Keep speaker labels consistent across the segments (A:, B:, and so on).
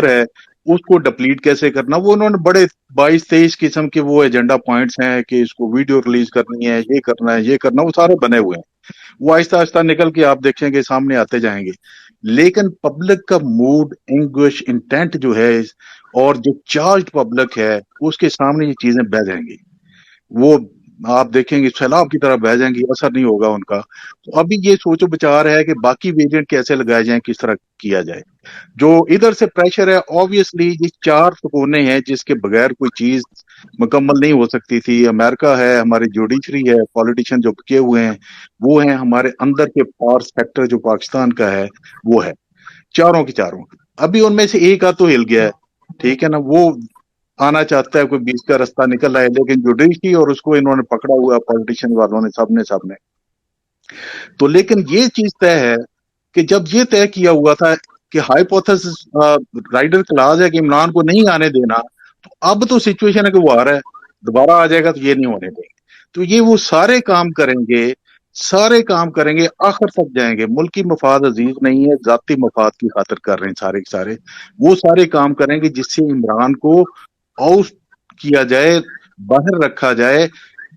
A: है उसको डिप्लीट कैसे करना, वो उन्होंने बड़े 22-23 किस्म के वो एजेंडा पॉइंट्स हैं कि इसको वीडियो रिलीज करनी है, ये करना है, ये करना, वो सारे बने हुए हैं। वो आहिस्ता आहिस्ता निकल के आप देखेंगे सामने आते जाएंगे। लेकिन पब्लिक का मूड, इंग्विश, इंटेंट जो है और जो चार्ज पब्लिक है उसके सामने ये चीजें बह जाएंगी। वो आप देखेंगे सैलाब की तरह बह जाएंगी, असर नहीं होगा उनका। तो अभी ये सोचो विचार है कि बाकी वेरिएंट कैसे लगाए जाएं, किस तरह किया जाए। जो इधर से प्रेशर है, ऑब्वियसली ये चार सुकूने हैं जिसके बगैर कोई चीज मुकम्मल नहीं हो सकती थी। अमेरिका है, हमारी जुडिशरी है, पॉलिटिशियन जो बचे हुए हैं वो हैं, हमारे अंदर के पावर सेक्टर जो पाकिस्तान का है वो है, चारों के चारों। अभी उनमें से एक आध तो हिल गया है, ठीक है ना, वो आना चाहता है, कोई बीच का रास्ता निकल रहा है, लेकिन जुडिशरी और उसको इन्होंने पकड़ा हुआ, पॉलिटिशियन वालों ने, सबने। तो लेकिन ये चीज तय है कि जब ये तय किया हुआ था कि हाइपोथेसिस राइडर क्लास है कि इमरान को नहीं आने देना, तो अब तो सिचुएशन है कि वो आ रहा है, दोबारा आ जाएगा तो ये नहीं होने देंगे। तो ये वो सारे काम करेंगे, सारे काम करेंगे, आखिर तक जाएंगे। मुल्की मफाद अजीज नहीं है, जाती मफाद की खातिर कर रहे हैं सारे के सारे। वो सारे काम करेंगे जिससे इमरान को आउट किया जाए, बाहर रखा जाए,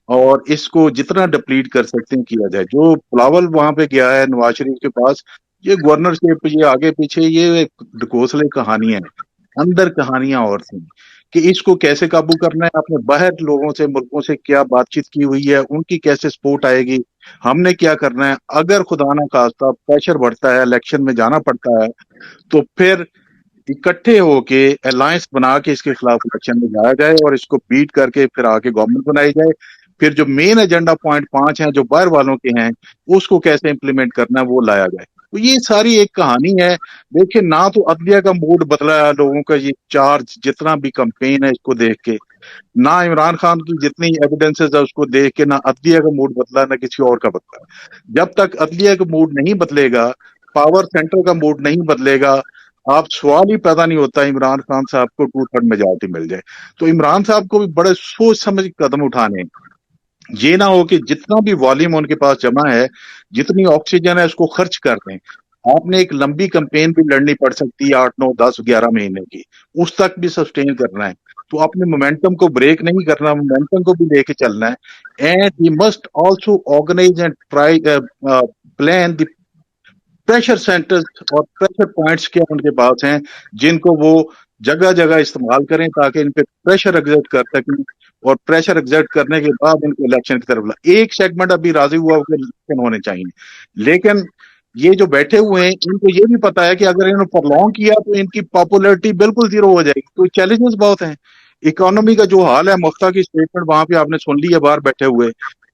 A: और इसको जितना डिप्लीट कर सकते हैं किया जाए। जो बिलावल वहां पे गया है नवाज शरीफ के पास, ये गवर्नरशिप, ये आगे पीछे, ये ढकोसले कहानियां हैं, अंदर कहानियां और थी कि इसको कैसे काबू करना है। आपने बाहर लोगों से, मुल्कों से क्या बातचीत की हुई है, उनकी कैसे सपोर्ट आएगी, हमने क्या करना है। अगर खुदा ना खास्ता प्रेशर बढ़ता है, इलेक्शन में जाना पड़ता है, तो फिर इकट्ठे होके अलायंस बना के इसके खिलाफ इलेक्शन में जाया जाए और इसको बीट करके फिर आके गवर्नमेंट बनाई जाए। फिर जो मेन एजेंडा पॉइंट 5 हैं जो बाहर वालों के हैं, उसको कैसे इंप्लीमेंट करना है वो लाया जाए। तो ये सारी एक कहानी है। देखिए, ना तो अदलिया का मूड बदला है लोगों का, ये चार्ज जितना भी कंपेन है इसको देख के, ना इमरान खान की जितनी एविडेंसेस है उसको देख के, ना अदलिया का मूड बदला, ना किसी और का बदला। जब तक अदलिया का मूड नहीं बदलेगा, पावर सेंटर का मूड नहीं बदलेगा, आप सवाल ही पैदा नहीं होता इमरान खान साहब को 2/3 मेजॉरिटी मिल जाए। तो इमरान साहब को भी बड़े सोच समझ के कदम उठाने हैं। ये ना हो कि जितना भी वॉल्यूम उनके पास जमा है, जितनी ऑक्सीजन है, उसको खर्च कर दें। आपने एक लंबी कैंपेन भी लड़नी पड़ सकती है, 8, 9, 10, 11 महीने की, उस तक भी सस्टेन करना है। तो आपने मोमेंटम को ब्रेक नहीं करना, मोमेंटम को भी लेके चलना है। And he must also organize and try plan the pressure centres और प्रेशर पॉइंट्स क्या उनके पास हैं, जिनको वो जगह जगह इस्तेमाल करें ताकि इन पे प्रेशर एग्जर्ट कर सकें, और प्रेशर एग्जर्ट करने के बाद इनको इलेक्शन की तरफ ला। एक सेगमेंट अभी राजी हुआ कि इलेक्शन होने चाहिए, लेकिन ये जो बैठे हुए हैं इनको ये भी पता है कि अगर इन्होंने प्रलॉन्ग किया तो इनकी पॉपुलैरिटी बिल्कुल जीरो हो जाएगी। तो चैलेंजेस बहुत हैं। इकोनॉमी का जो हाल है, मुफ्ता की स्टेटमेंट वहां पे आपने सुन ली है, बाहर बैठे हुए,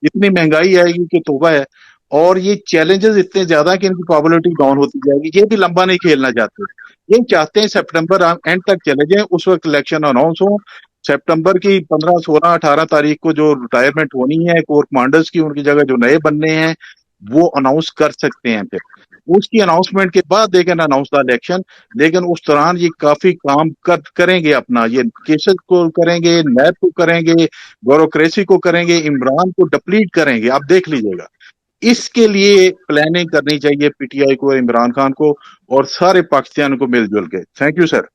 A: इतनी महंगाई आएगी कि तौबा है। और ये चैलेंजेस इतने ज्यादा कि इनकी पॉपुलैरिटी डाउन होती जाएगी। ये भी लंबा नहीं खेलना चाहते, ये चाहते हैं सितंबर एंड तक चले जाएं, उस वक्त इलेक्शन अनाउंस हो। सितंबर की 15, 16, 18 तारीख को जो रिटायरमेंट होनी है कोर कमांडर्स की, उनकी जगह जो नए बनने हैं वो अनाउंस कर सकते हैं। फिर उसकी अनाउंसमेंट के बाद they can announce the election. लेकिन उस दौरान ये काफी काम करेंगे अपना, ये केसेस को करेंगे, नैब को करेंगे, ब्यूरोक्रेसी को करेंगे, इमरान को डिप्लीट करेंगे, आप देख लीजिएगा। इसके लिए प्लानिंग करनी चाहिए पीटीआई को, इमरान खान को और सारे पाकिस्तान को मिलजुल के। Thank you sir.